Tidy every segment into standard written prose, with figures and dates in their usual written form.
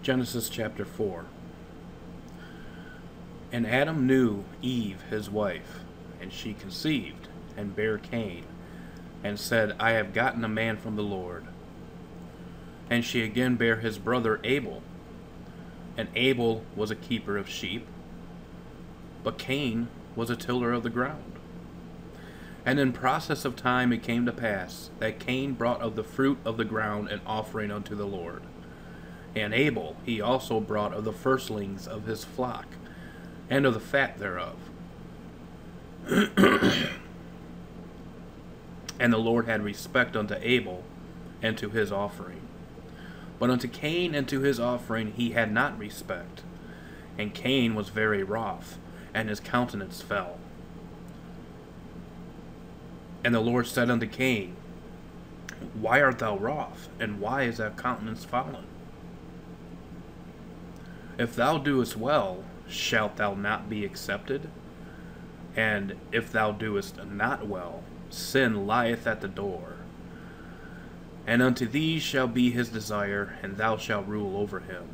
Genesis chapter 4. And Adam knew Eve his wife, and she conceived, and bare Cain, and said, I have gotten a man from the Lord. And she again bare his brother Abel. And Abel was a keeper of sheep, but Cain was a tiller of the ground. And in process of time it came to pass that Cain brought of the fruit of the ground an offering unto the Lord. And Abel he also brought of the firstlings of his flock, and of the fat thereof. And the Lord had respect unto Abel, and to his offering. But unto Cain and to his offering he had not respect. And Cain was very wroth, and his countenance fell. And the Lord said unto Cain, Why art thou wroth, and why is thy countenance fallen? If thou doest well, shalt thou not be accepted? And if thou doest not well, sin lieth at the door. And unto thee shall be his desire, and thou shalt rule over him.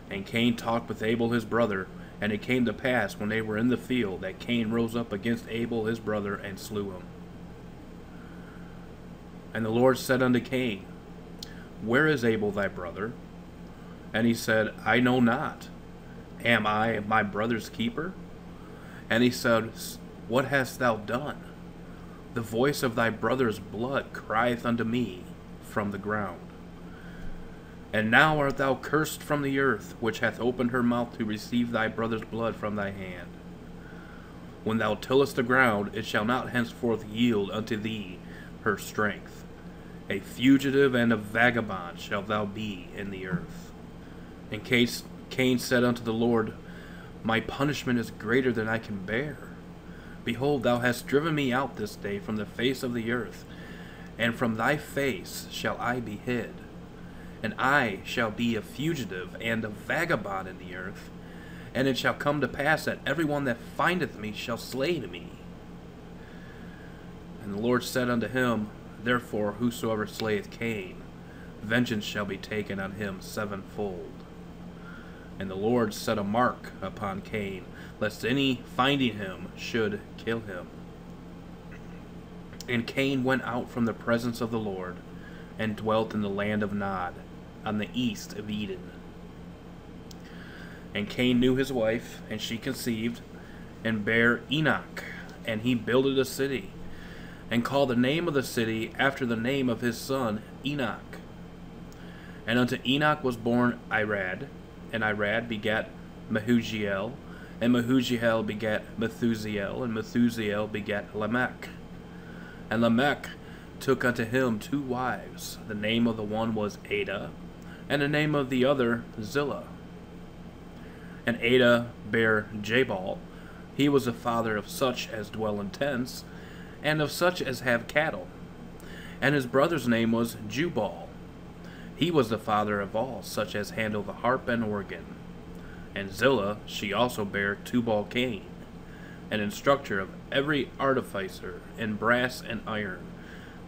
And Cain talked with Abel his brother, and it came to pass, when they were in the field, that Cain rose up against Abel his brother, and slew him. And the Lord said unto Cain, Where is Abel thy brother? And he said, I know not. Am I my brother's keeper? And he said, What hast thou done? The voice of thy brother's blood crieth unto me from the ground. And now art thou cursed from the earth, which hath opened her mouth to receive thy brother's blood from thy hand. When thou tillest the ground, it shall not henceforth yield unto thee her strength. A fugitive and a vagabond shalt thou be in the earth. And Cain said unto the Lord, My punishment is greater than I can bear. Behold, thou hast driven me out this day from the face of the earth, and from thy face shall I be hid. And I shall be a fugitive and a vagabond in the earth. And it shall come to pass that every one that findeth me shall slay me. And the Lord said unto him, Therefore whosoever slayeth Cain, vengeance shall be taken on him sevenfold. And the Lord set a mark upon Cain, lest any finding him should kill him. And Cain went out from the presence of the Lord, and dwelt in the land of Nod, on the east of Eden. And Cain knew his wife, and she conceived, and bare Enoch, and he builded a city, and called the name of the city after the name of his son Enoch. And unto Enoch was born Irad, and Irad begat Mehujael, and Mehujael begat Methusael, and Methusael begat Lamech. And Lamech took unto him 2 wives. The name of the one was Ada, and the name of the other Zillah. And Ada bare Jabal. He was the father of such as dwell in tents, and of such as have cattle. And his brother's name was Jubal. He was the father of all such as handle the harp and organ. And Zillah, she also bare Tubal-Cain, an instructor of every artificer in brass and iron.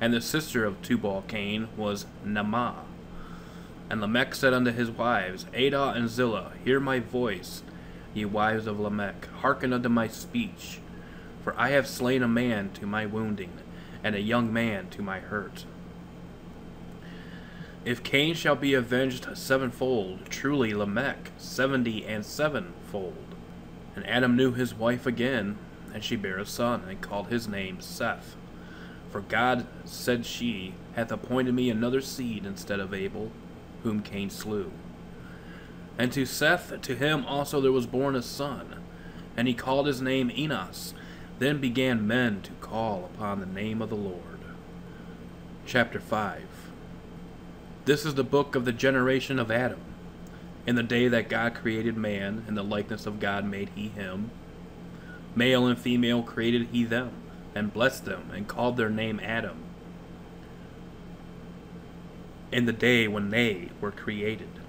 And the sister of Tubal-Cain was Naamah. And Lamech said unto his wives, Ada and Zillah, hear my voice, ye wives of Lamech, hearken unto my speech. For I have slain a man to my wounding, and a young man to my hurt. If Cain shall be avenged sevenfold, truly Lamech 77-fold. And Adam knew his wife again, and she bare a son, and called his name Seth. For God, said she, hath appointed me another seed instead of Abel, whom Cain slew. And to Seth, to him also there was born a son, and he called his name Enos. Then began men to call upon the name of the Lord. Chapter 5. This is the book of the generation of Adam. In the day that God created man, in the likeness of God made he him. Male and female created he them, and blessed them, and called their name Adam. In the day when they were created.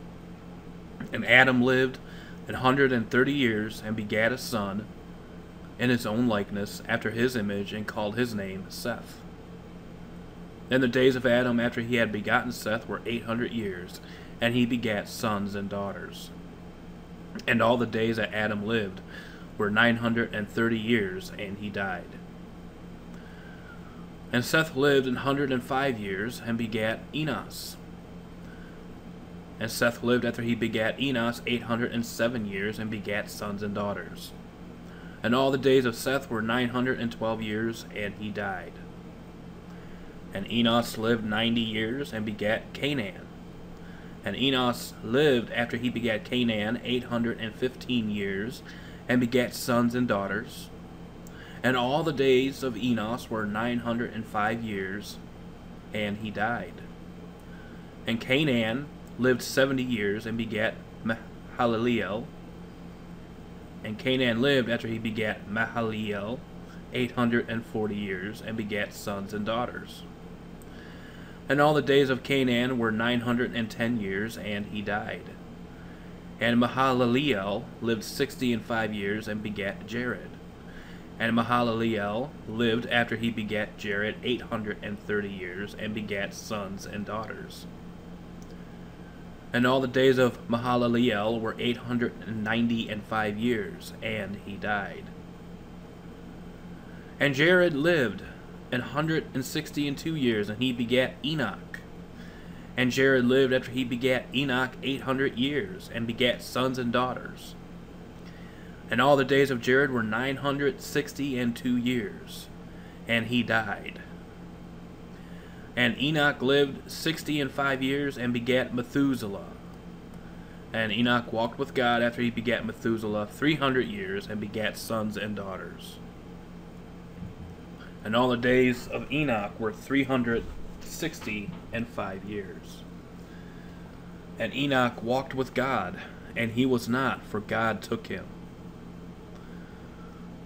And Adam lived 130 years, and begat a son, in his own likeness, after his image, and called his name Seth. Then the days of Adam after he had begotten Seth were 800 years, and he begat sons and daughters. And all the days that Adam lived were 930 years, and he died. And Seth lived 105 years, and begat Enos. And Seth lived after he begat Enos 807 years, and begat sons and daughters. And all the days of Seth were 912 years, and he died. And Enos lived 90 years, and begat Canaan. And Enos lived after he begat Canaan 815 years, and begat sons and daughters. And all the days of Enos were 905 years, and he died. And Canaan lived 70 years, and begat Mahalaleel. And Canaan lived after he begat Mahalaleel 840 years, and begat sons and daughters. And all the days of Canaan were 910 years, and he died. And Mahalaleel lived 65 years, and begat Jared. And Mahalaleel lived after he begat Jared 830 years, and begat sons and daughters. And all the days of Mahalaleel were 895 years, and he died. And Jared lived 162 years, and he begat Enoch. And Jared lived after he begat Enoch 800 years, and begat sons and daughters. And all the days of Jared were 962 years, and he died. And Enoch lived 65 years, and begat Methuselah. And Enoch walked with God after he begat Methuselah 300 years, and begat sons and daughters. And all the days of Enoch were 365 years. And Enoch walked with God, and he was not, for God took him.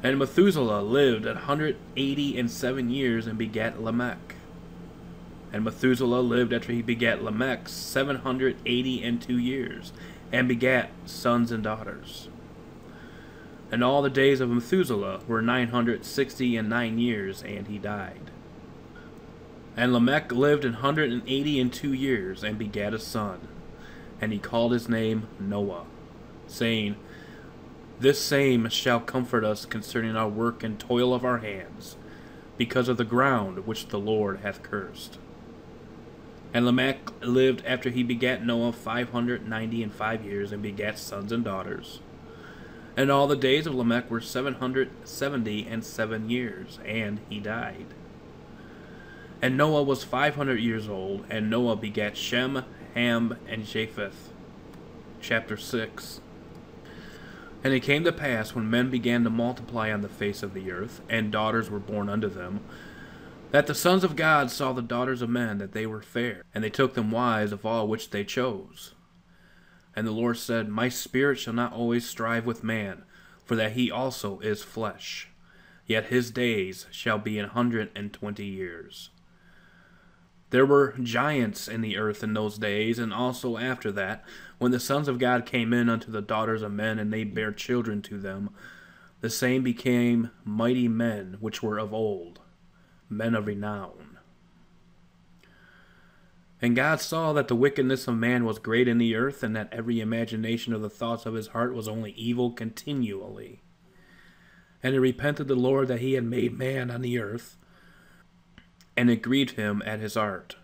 And Methuselah lived 187 years, and begat Lamech. And Methuselah lived after he begat Lamech 782 years, and begat sons and daughters. And all the days of Methuselah were 969 years, and he died. And Lamech lived 182 years, and begat a son. And he called his name Noah, saying, This same shall comfort us concerning our work and toil of our hands, because of the ground which the Lord hath cursed. And Lamech lived after he begat Noah 595 years, and begat sons and daughters. And all the days of Lamech were 777 years, and he died. And Noah was 500 years old, and Noah begat Shem, Ham, and Japheth. Chapter 6. And it came to pass, when men began to multiply on the face of the earth, and daughters were born unto them, that the sons of God saw the daughters of men, that they were fair, and they took them wives of all which they chose. And the Lord said, My spirit shall not always strive with man, for that he also is flesh. Yet his days shall be 120 years. There were giants in the earth in those days, and also after that, when the sons of God came in unto the daughters of men, and they bare children to them, the same became mighty men which were of old, men of renown. And God saw that the wickedness of man was great in the earth, and that every imagination of the thoughts of his heart was only evil continually. And it repented the Lord that he had made man on the earth, and it grieved him at his heart.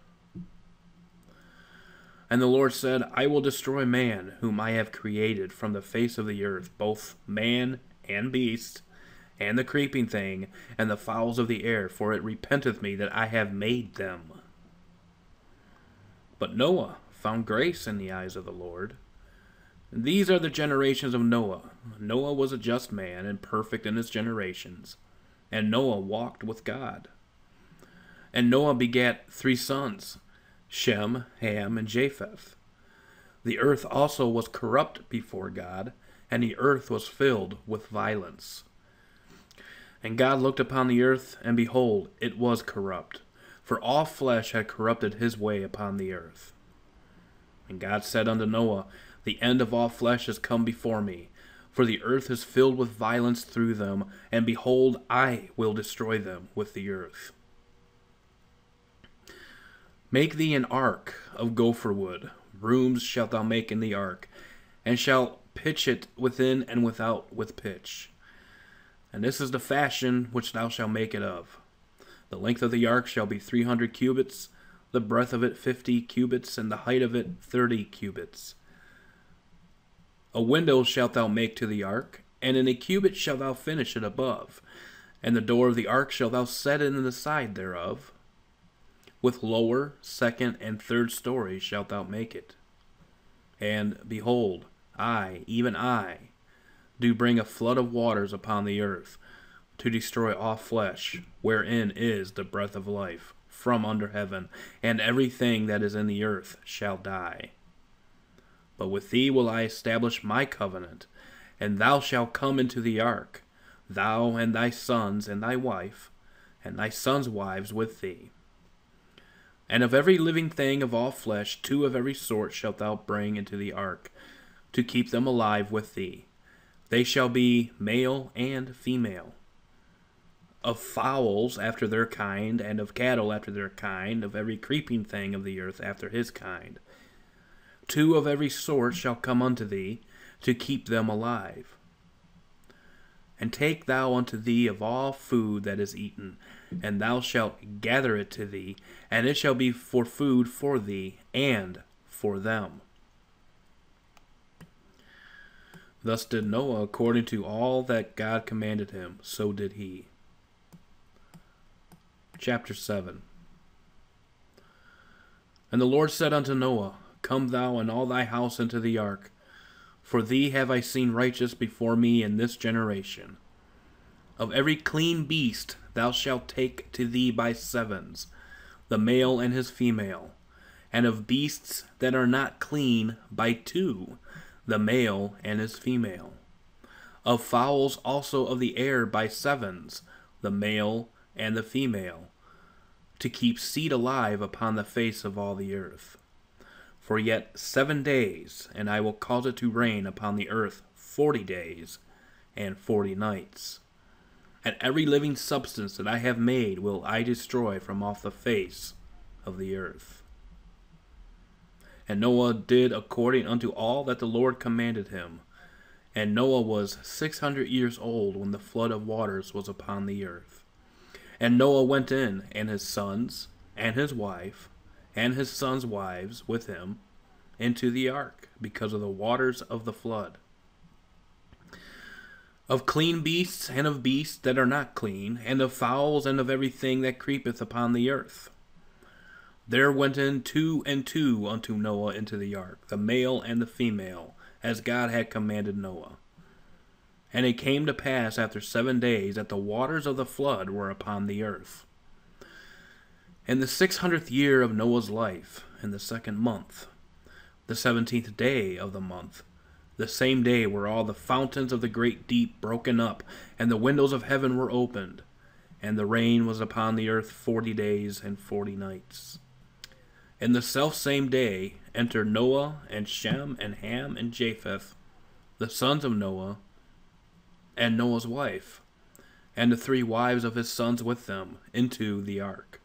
And the Lord said, I will destroy man, whom I have created from the face of the earth, both man and beast, and the creeping thing, and the fowls of the air, for it repenteth me that I have made them. But Noah found grace in the eyes of the Lord. And these are the generations of Noah. Noah was a just man, and perfect in his generations. And Noah walked with God. And Noah begat 3 sons, Shem, Ham, and Japheth. The earth also was corrupt before God, and the earth was filled with violence. And God looked upon the earth, and behold, it was corrupt, for all flesh had corrupted his way upon the earth. And God said unto Noah, The end of all flesh is come before me, for the earth is filled with violence through them, and behold, I will destroy them with the earth. Make thee an ark of gopher wood. rooms shalt thou make in the ark, and shalt pitch it within and without with pitch. And this is the fashion which thou shalt make it of. The length of the ark shall be 300 cubits, the breadth of it 50 cubits, and the height of it 30 cubits. A window shalt thou make to the ark, and in a cubit shalt thou finish it above. And the door of the ark shalt thou set in the side thereof. With lower, second, and third stories shalt thou make it. And, behold, I, even I, do bring a flood of waters upon the earth, to destroy all flesh, wherein is the breath of life, from under heaven, and everything that is in the earth shall die. But with thee will I establish my covenant, and thou shalt come into the ark, thou and thy sons and thy wife, and thy sons' wives with thee. And of every living thing of all flesh 2 of every sort shalt thou bring into the ark, to keep them alive with thee. They shall be male and female. Of fowls after their kind, and of cattle after their kind, of every creeping thing of the earth after his kind. 2 of every sort shall come unto thee, to keep them alive. And take thou unto thee of all food that is eaten, and thou shalt gather it to thee, and it shall be for food for thee, and for them. Thus did Noah according to all that God commanded him, so did he. Chapter 7. And the Lord said unto Noah, Come thou and all thy house into the ark, for thee have I seen righteous before me in this generation. Of every clean beast thou shalt take to thee by sevens, the male and his female, and of beasts that are not clean by 2, the male and his female. Of fowls also of the air by sevens, the male and the female, to keep seed alive upon the face of all the earth. For yet 7 days, and I will cause it to rain upon the earth 40 days and 40 nights. And every living substance that I have made will I destroy from off the face of the earth. And Noah did according unto all that the Lord commanded him. And Noah was 600 years old when the flood of waters was upon the earth. And Noah went in, and his sons, and his wife, and his sons' wives with him, into the ark, because of the waters of the flood. Of clean beasts, and of beasts that are not clean, and of fowls, and of everything that creepeth upon the earth. There went in 2 and 2 unto Noah into the ark, the male and the female, as God had commanded Noah. And it came to pass after 7 days that the waters of the flood were upon the earth. In the 600th year of Noah's life, in the 2nd month, the 17th day of the month, the same day were all the fountains of the great deep broken up, and the windows of heaven were opened, and the rain was upon the earth 40 days and 40 nights. In the selfsame day entered Noah and Shem and Ham and Japheth, the sons of Noah, and Noah's wife, and the 3 wives of his sons with them, into the ark.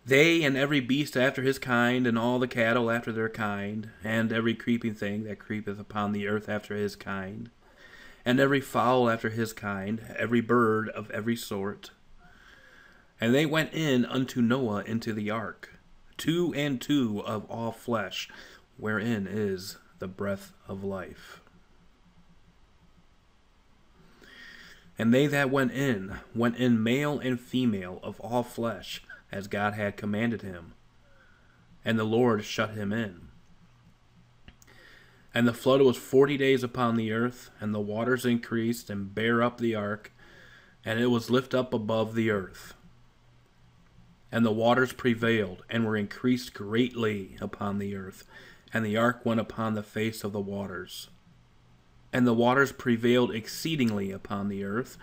They and every beast after his kind, and all the cattle after their kind, and every creeping thing that creepeth upon the earth after his kind, and every fowl after his kind, every bird of every sort. And they went in unto Noah into the ark, 2 and 2 of all flesh, wherein is the breath of life. And they that went in male and female of all flesh, as God had commanded him. And the Lord shut him in. And the flood was 40 days upon the earth, and the waters increased and bare up the ark, and it was lift up above the earth. And the waters prevailed, and were increased greatly upon the earth, and the ark went upon the face of the waters. And the waters prevailed exceedingly upon the earth,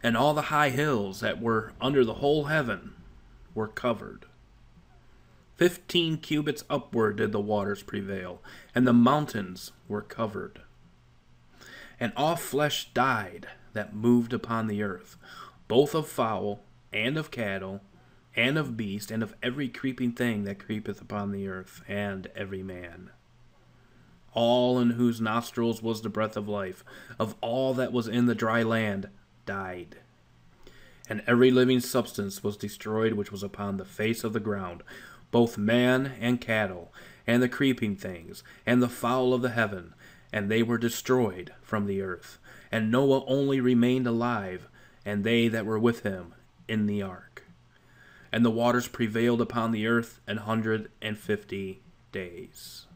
and all the high hills that were under the whole heaven were covered. 15 cubits upward did the waters prevail, and the mountains were covered. And all flesh died that moved upon the earth, both of fowl and of cattle, and of beast, and of every creeping thing that creepeth upon the earth, and every man. All in whose nostrils was the breath of life, of all that was in the dry land, died. And every living substance was destroyed which was upon the face of the ground, both man and cattle, and the creeping things, and the fowl of the heaven, and they were destroyed from the earth. And Noah only remained alive, and they that were with him in the ark. And the waters prevailed upon the earth 150 days.